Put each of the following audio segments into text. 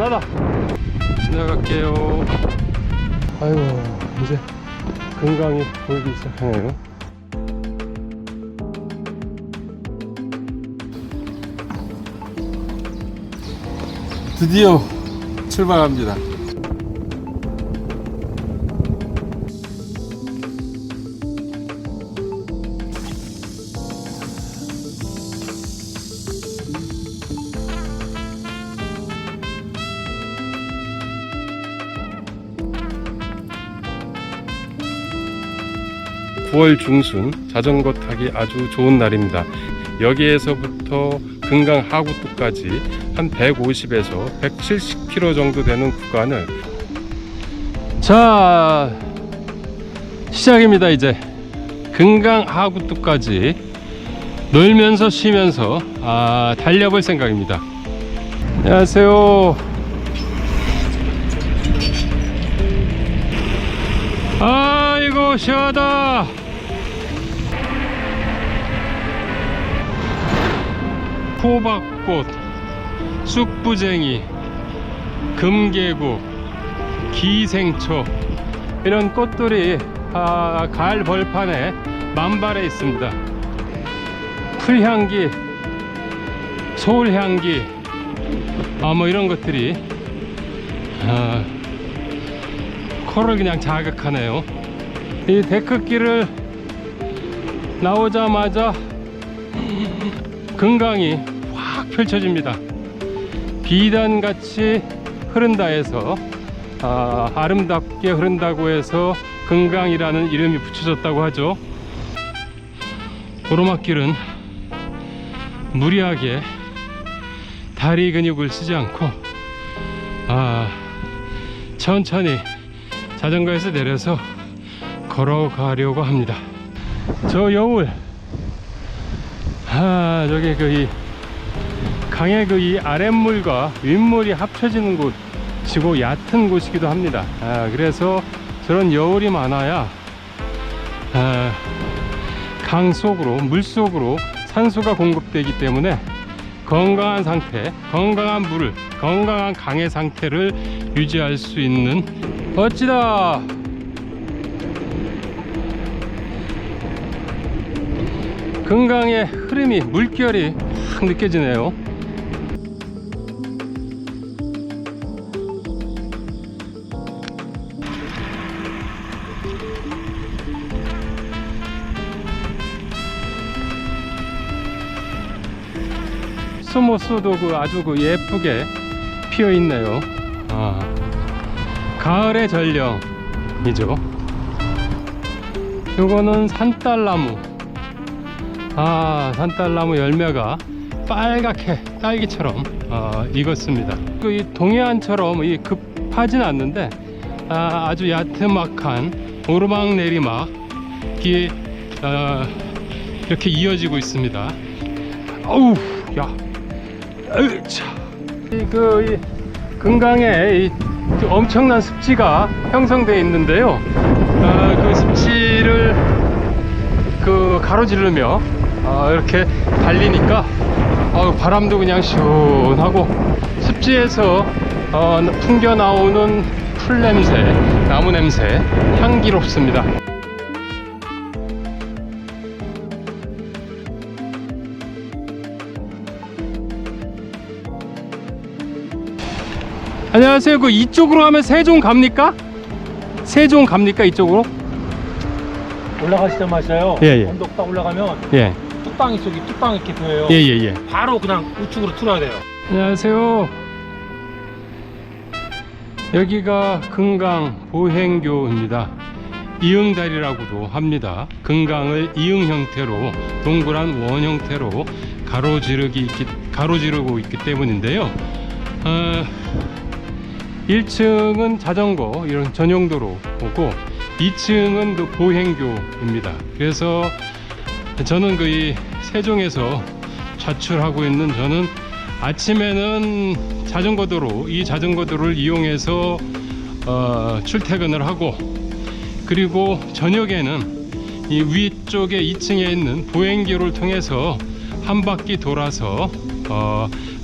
시원하다. 지나갈게요. 아이고, 이제 금강이 보이기 시작하네요. 드디어 출발합니다. (9월) 중순 자전거 타기 아주 좋은 날입니다. 여기에서부터 금강 하구뚝까지 한 150에서 170km 정도 되는 구간을 자 시작입니다. 이제 금강 하구뚝까지 놀면서 쉬면서 달려볼 생각입니다. 안녕하세요. 아이고 시원하다. 호박꽃, 쑥부쟁이, 금계국, 기생초 이런 꽃들이 가을 벌판에 만발해 있습니다. 풀향기, 솔향기 뭐 이런 것들이 코를 그냥 자극하네요. 이 데크길을 나오자마자 금강이 확 펼쳐집니다. 비단같이 흐른다 해서 아름답게 흐른다고 해서 금강이라는 이름이 붙여졌다고 하죠. 오르막길은 무리하게 다리 근육을 쓰지 않고 천천히 자전거에서 내려서 걸어가려고 합니다. 저 여울 저기 이 강의 이 아랫물과 윗물이 합쳐지는 곳이고 얕은 곳이기도 합니다. 그래서 저런 여울이 많아야 강 속으로 물 속으로 산소가 공급되기 때문에 건강한 상태, 건강한 물을, 건강한 강의 상태를 유지할 수 있는 멋지다. 금강의 흐름이, 물결이 확 느껴지네요. 수모스도 아주 예쁘게 피어 있네요. 가을의 전령이죠. 요거는 산딸나무. 산딸나무 열매가 빨갛게 딸기처럼 익었습니다. 이 동해안처럼 급하진 않는데 아주 야트막한 오르막 내리막이 이렇게 이어지고 있습니다. 어우, 야, 이 금강에 엄청난 습지가 형성되어 있는데요. 그 습지를 가로지르며 이렇게 달리니까 바람도 그냥 시원하고 습지에서 풍겨 나오는 풀 냄새, 나무 냄새 향기롭습니다. 안녕하세요. 이쪽으로 가면 세종 갑니까? 세종 갑니까? 이쪽으로? 올라가시자마자요. 예. 언덕 딱 올라가면 뚝방이 이렇게 보여요. 예. 바로 그냥 우측으로 틀어야 돼요. 안녕하세요. 여기가 금강 보행교입니다. 이응다리라고도 합니다. 금강을 이응 형태로, 동그란 원 형태로 가로지르고 있기 때문인데요. 1층은 자전거 이런 전용도로 오고 2층은 보행교입니다. 그래서 저는 이 세종에서 자출하고 있는 저는 아침에는 이 자전거도를 이용해서 출퇴근을 하고, 그리고 저녁에는 이 위쪽에 2층에 있는 보행교를 통해서 한 바퀴 돌아서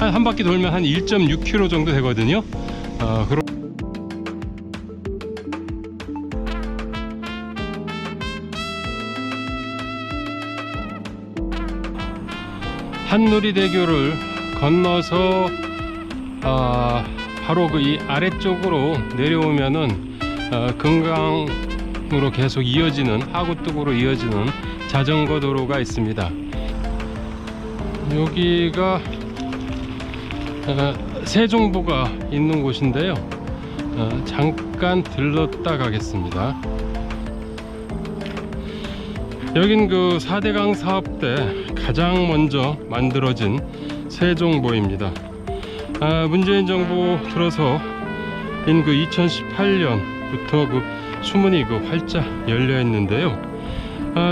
한 바퀴 돌면 한 1.6km 정도 되거든요. 한누리대교를 건너서 바로 그 이 아래쪽으로 내려오면은 금강으로 계속 이어지는, 하구뚝으로 이어지는 자전거 도로가 있습니다. 여기가 세종보가 있는 곳인데요. 잠깐 들렀다 가겠습니다. 여긴 그 4대강 사업 때 가장 먼저 만들어진 세종보입니다. 문재인 정부 들어서 인 그 2018년부터 그 수문이 그 활짝 열려 있는데요.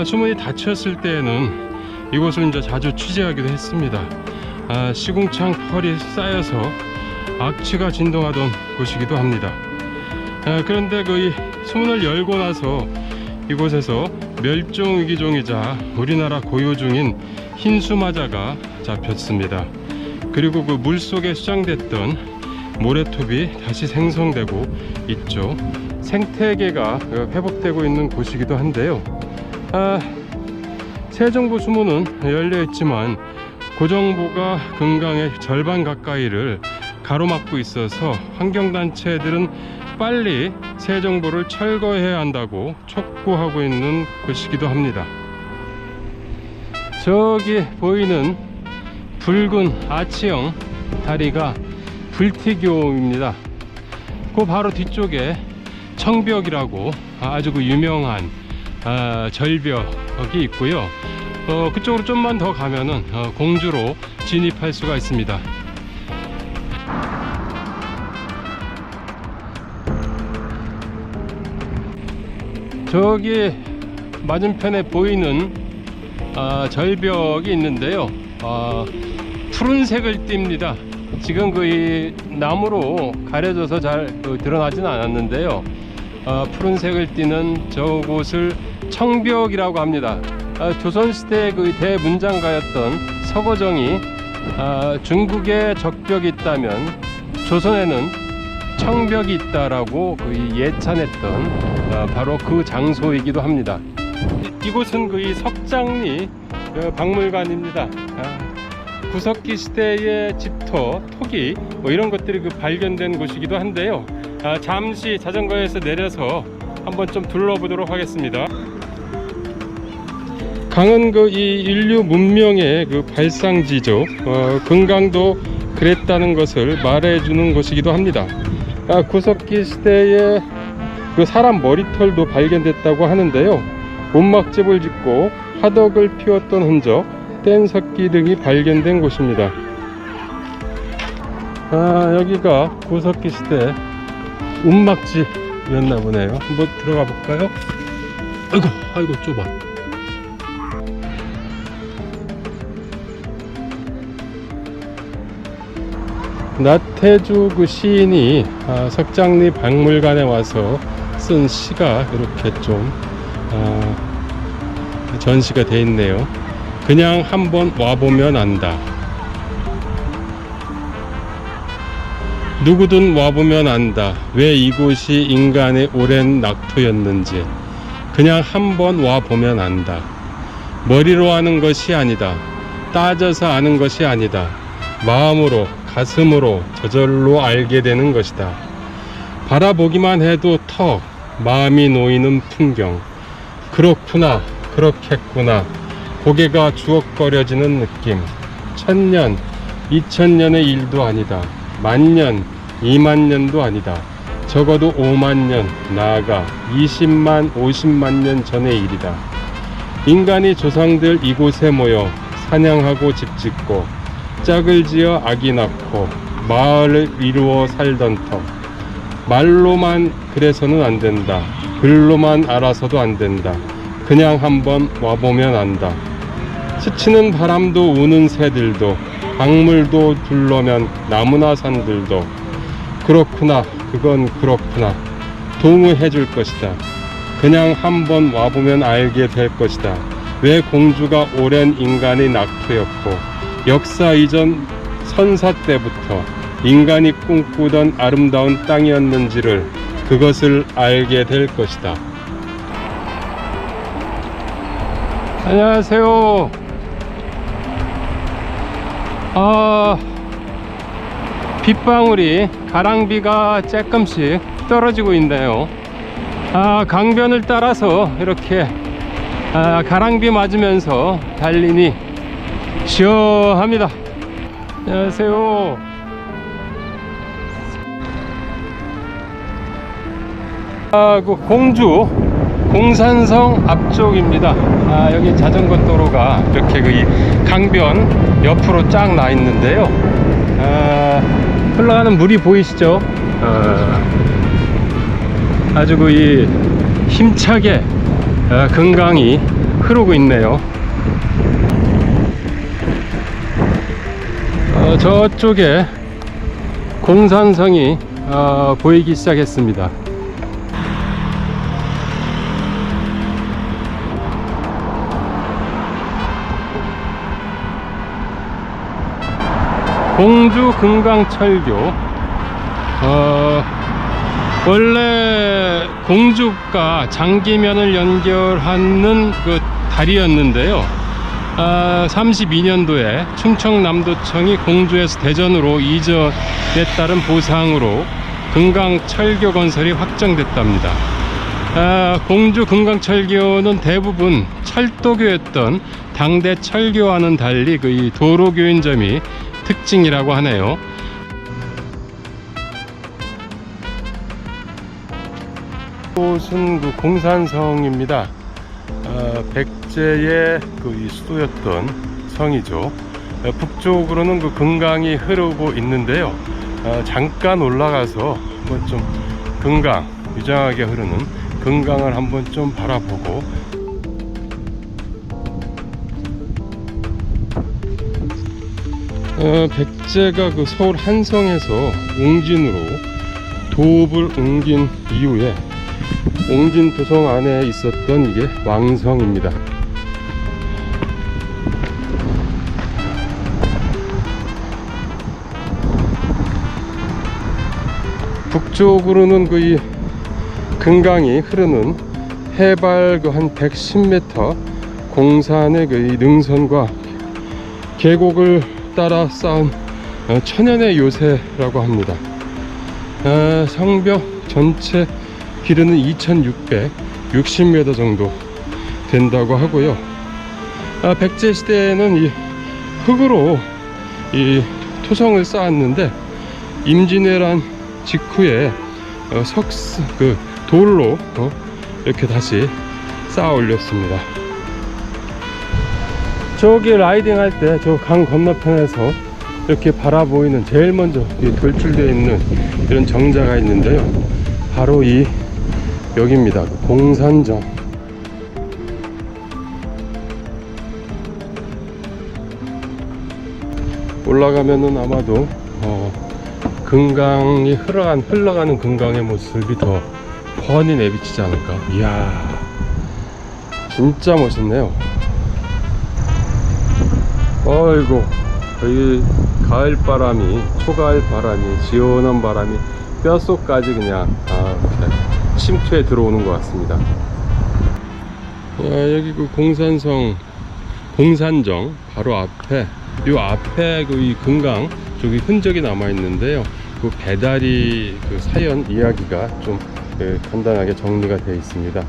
수문이 닫혔을 때에는 이곳을 이제 자주 취재하기도 했습니다. 시궁창 펄이 쌓여서 악취가 진동하던 곳이기도 합니다. 그런데 그 이 수문을 열고 나서 이곳에서 멸종위기종이자 우리나라 고유 중인 흰수마자가 잡혔습니다. 그리고 그 물속에 수장됐던 모래톱이 다시 생성되고 있죠. 생태계가 회복되고 있는 곳이기도 한데요. 세종보 수문은 열려 있지만 고정보가 금강의 절반 가까이를 가로막고 있어서 환경단체들은 빨리 세종보를 철거해야 한다고 촉구하고 있는 곳이기도 합니다. 저기 보이는 붉은 아치형 다리가 불티교입니다. 그 바로 뒤쪽에 청벽이라고 아주 그 유명한 절벽이 있고요. 그쪽으로 좀만 더 가면은 공주로 진입할 수가 있습니다. 저기 맞은편에 보이는 절벽이 있는데요. 푸른색을 띱니다. 지금 그 이 나무로 가려져서 잘 드러나지는 않았는데요. 푸른색을 띠는 저곳을 청벽이라고 합니다. 조선시대 그 대문장가였던 서거정이 중국에 적벽이 있다면 조선에는 청벽이 있다라고 예찬했던 바로 그 장소이기도 합니다. 이곳은 그 이 석장리 박물관입니다. 구석기 시대의 집터, 토기 이런 것들이 발견된 곳이기도 한데요. 잠시 자전거에서 내려서 한번 좀 둘러보도록 하겠습니다. 강은 이 인류 문명의 발상지죠. 금강도 그랬다는 것을 말해주는 곳이기도 합니다. 구석기 시대에 사람 머리털도 발견됐다고 하는데요. 움막집을 짓고 화덕을 피웠던 흔적, 뗀석기 등이 발견된 곳입니다. 여기가 구석기 시대 움막집이었나 보네요. 한번 들어가 볼까요? 아이고 좁아. 나태주 시인이 석장리 박물관에 와서 쓴 시가 이렇게 좀 전시가 되어 있네요. 그냥 한번 와보면 안다. 누구든 와보면 안다. 왜 이곳이 인간의 오랜 낙토였는지. 그냥 한번 와보면 안다. 머리로 아는 것이 아니다. 따져서 아는 것이 아니다. 마음으로, 가슴으로 저절로 알게 되는 것이다. 바라보기만 해도 턱 마음이 놓이는 풍경. 그렇구나, 그렇겠구나. 고개가 주걱거려지는 느낌. 1000년, 2000년의 일도 아니다. 만년, 2만년도 아니다. 적어도 5만년, 나아가 20만, 50만년 전의 일이다. 인간이 조상들 이곳에 모여 사냥하고 집짓고 짝을 지어 아기 낳고 마을을 이루어 살던 터. 말로만 그래서는 안 된다. 글로만 알아서도 안 된다. 그냥 한번 와보면 안다. 스치는 바람도 우는 새들도 강물도 둘러면 나무나 산들도 그렇구나, 그건 그렇구나. 동의해 줄 것이다. 그냥 한번 와보면 알게 될 것이다. 왜 공주가 오랜 인간의 낙토였고 역사 이전 선사 때부터 인간이 꿈꾸던 아름다운 땅이었는지를 그것을 알게 될 것이다. 안녕하세요. 빗방울이 가랑비가 조금씩 떨어지고 있네요. 강변을 따라서 이렇게 가랑비 맞으면서 달리니 시원합니다. 안녕하세요. 그 공주 공산성 앞쪽입니다. 여기 자전거 도로가 이렇게 이 강변 옆으로 쫙 나 있는데요. 흘러가는 물이 보이시죠? 아주 이 힘차게 금강이 흐르고 있네요. 저쪽에 공산성이 보이기 시작했습니다. 공주 금강철교. 원래 공주가 장기면을 연결하는 그 다리였는데요. 32년도에 충청남도청이 공주에서 대전으로 이전에 따른 보상으로 금강철교 건설이 확정됐답니다. 공주 금강철교는 대부분 철도교였던 당대 철교와는 달리 그 도로교인 점이 특징이라고 하네요. 이곳은 그 공산성입니다. 백제의 이 수도였던 성이죠. 북쪽으로는 그 금강이 흐르고 있는데요. 잠깐 올라가서 한번 좀 금강, 유장하게 흐르는 금강을 한번 좀 바라보고, 백제가 그 서울 한성에서 옹진으로 도읍을 옮긴 이후에 옹진도성 안에 있었던 이게 왕성입니다. 북쪽으로는 그 이 금강이 흐르는 해발 그 한 110m 공산의 그 이 능선과 계곡을 따라 쌓은 천연의 요새라고 합니다. 성벽 전체 길이는 2660m 정도 된다고 하고요. 백제 시대에는 이 흙으로 이 토성을 쌓았는데 임진왜란 직후에 돌로 이렇게 다시 쌓아 올렸습니다. 저기 라이딩 할 때 저 강 건너편에서 이렇게 바라보이는 제일 먼저 돌출되어 있는 이런 정자가 있는데요. 바로 이 여기입니다. 공산정. 올라가면은 아마도 금강이 흘러가는 금강의 모습이 더 훤히 내비치지 않을까. 이야, 진짜 멋있네요. 어이구, 이 가을 바람이, 초가을 바람이, 시원한 바람이 뼛속까지 그냥 침투해 들어오는 것 같습니다. 여기 그 공산정 바로 앞에, 요 앞에 그 이 금강 저기 흔적이 남아 있는데요. 그 배다리 그 사연 이야기가 좀 간단하게 정리가 되어 있습니다.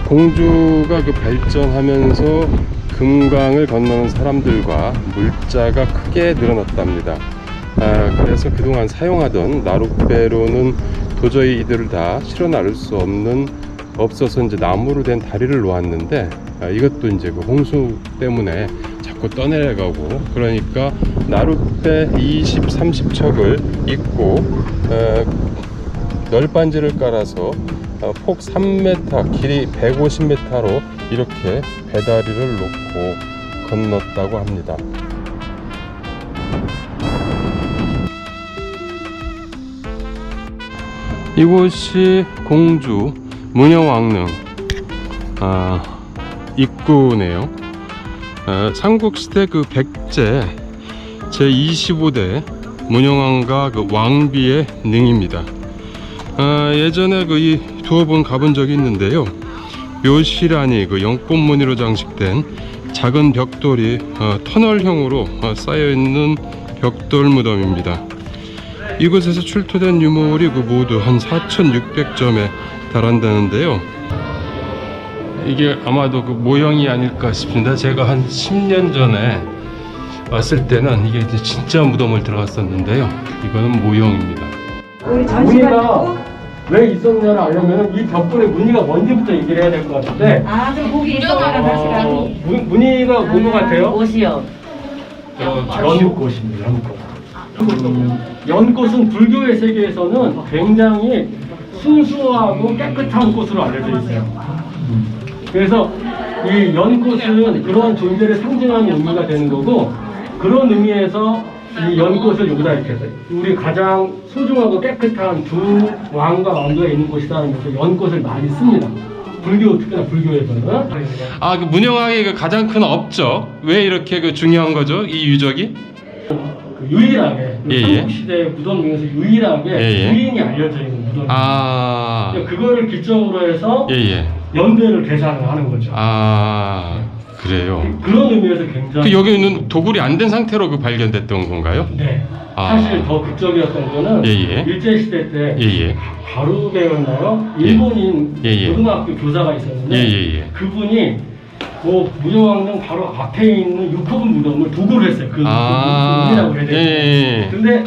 공주가 그 발전하면서 금강을 건너는 사람들과 물자가 크게 늘어났답니다. 그래서 그동안 사용하던 나룻배로는 도저히 이들을 다 실어 나를 수 없어서 이제 나무로 된 다리를 놓았는데, 이것도 이제 그 홍수 때문에 자꾸 떠내려가고, 그러니까 나룻배 20, 30척을 잇고 널빤지를 깔아서 폭 3m, 길이 150m로 이렇게 배다리를 놓고 건넜다고 합니다. 이곳이 공주 문여왕릉 입구네요. 삼국시대 그 백제 제25대 문영왕과 그 왕비의 능입니다. 예전에 그 이 두어 번 가본 적이 있는데요. 묘실 안이 그 영법 무늬로 장식된 작은 벽돌이 터널형으로 쌓여 있는 벽돌 무덤입니다. 이곳에서 출토된 유물이 그 모두 한 4,600점에 달한다는데요. 이게 아마도 그 모형이 아닐까 싶습니다. 제가 한 10년 전에 왔을 때는 이게 이제 진짜 무덤을 들어갔었는데요. 이거는 모형입니다. 우리 전시관 무늬가 왜 있었냐를 알려면 이 벽돌의 무늬가 뭔지부터 얘기를 해야 될 것 같은데. 아, 좀 보기 있어봐라, 다시 가기. 무늬가 뭔 것 같아요? 옷이요. 연꽃입니다. 연꽃. 연꽃은 불교의 세계에서는 굉장히 순수하고 깨끗한 꽃으로 알려져 있어요. 그래서 이 연꽃은 그런 존재를 상징하는 의미가 되는 거고, 그런 의미에서 이 연꽃을 여기다 이렇게 해서 우리 가장 소중하고 깨끗한 두 왕과 왕비가 있는 곳이라는 것을 연꽃을 많이 씁니다. 불교, 특히나 불교에서는. 그 문영왕의 그 가장 큰 업적, 왜 이렇게 그 중요한 거죠? 이 유적이? 그 유일하게 삼국시대 무덤 중에서 유일하게 유인이 알려져 있는 무덤. 그거를 기점으로 해서 연대를 계산을 하는 거죠. 그래요. 그런 의미에서 굉장히. 여기는 도굴이 안 된 상태로 그 발견됐던 건가요? 네. 사실 더 극적이었던 거는 일제 시대 때 가루배였나요? 일본인 고등학교 교사가 있었는데 그분이 그 무정왕릉 바로 앞에 있는 육호분 무덤을 도굴을 했어요. 그 무덤이라고 해야 되죠. 근데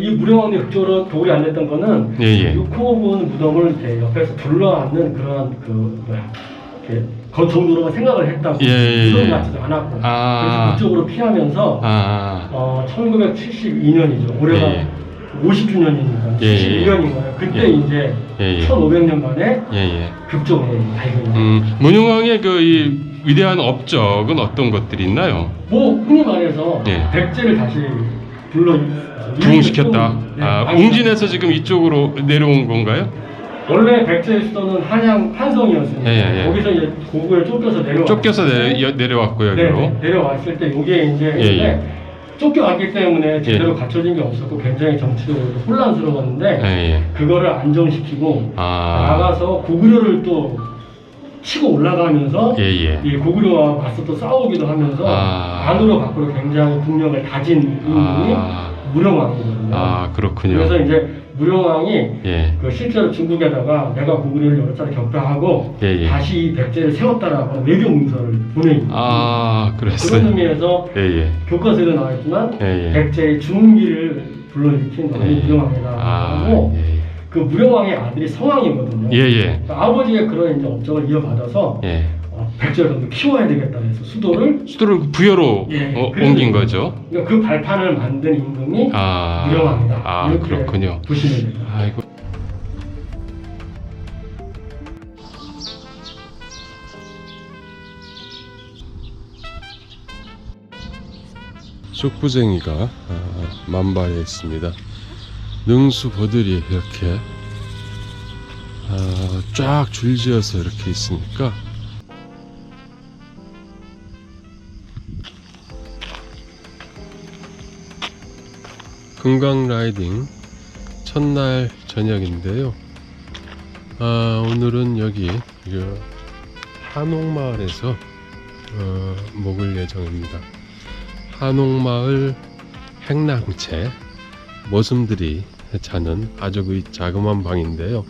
이 무령왕릉 극적으로 도굴이 안 됐던 거는 육호분 무덤을 이렇게 옆에서 둘러앉는 그런 그 정도로만 생각을 했다고 무덤 같지도 않았고 그래서 그쪽으로 피하면서 1972년이죠. 올해가 50주년이니까 72년인 거예요. 그때 이제 1500년 만에 극적으로 발견이 문영왕의 그 이 위대한 업적은 어떤 것들이 있나요? 흔히 말해서 백제를 다시 부흥시켰다. 웅진에서 지금 이쪽으로 내려온 건가요? 원래 백제의 수도는 한성이었으니까 거기서 이제 고구에 쫓겨서 내려왔고요. 여기로. 내려왔을 때 이게 이제 쫓겨왔기 때문에 제대로 갖춰진 게 없었고 굉장히 정치적으로 혼란스러웠는데 그거를 안정시키고 나가서 고구려를 또 치고 올라가면서 이 고구려와 맞서 또 싸우기도 하면서 안으로 밖으로 굉장히 국력을 다진 인물이 무령왕이거든요. 그렇군요. 그래서 이제 무령왕이 그 실제로 중국에다가 내가 고구려를 여러 차례 격파하고 다시 이 백제를 세웠다라고 외교 문서를 보내입니다. 그랬어요. 그런 의미에서 교과서에도 나와있지만 백제의 중기를 불러일으킨 왕이 무령왕이라고 그 무령왕의 아들이 성왕이거든요. 그러니까 아버지의 그런 이제 업적을 이어받아서 백제를 좀 더 키워야 되겠다 해서 수도를 부여로 옮긴 거죠. 그러니까 그 발판을 만든 임금이 무령왕이다. 이렇게 그렇군요. 보시면 됩니다. 쑥부쟁이가 만발해 있습니다. 능수보들이 이렇게 쫙 줄지어서 이렇게 있으니까 금강 라이딩 첫날 저녁인데요. 오늘은 여기 한옥마을에서 묵을 예정입니다. 한옥마을 행랑채 모슴들이 자는 아주 자그마한 방인데요.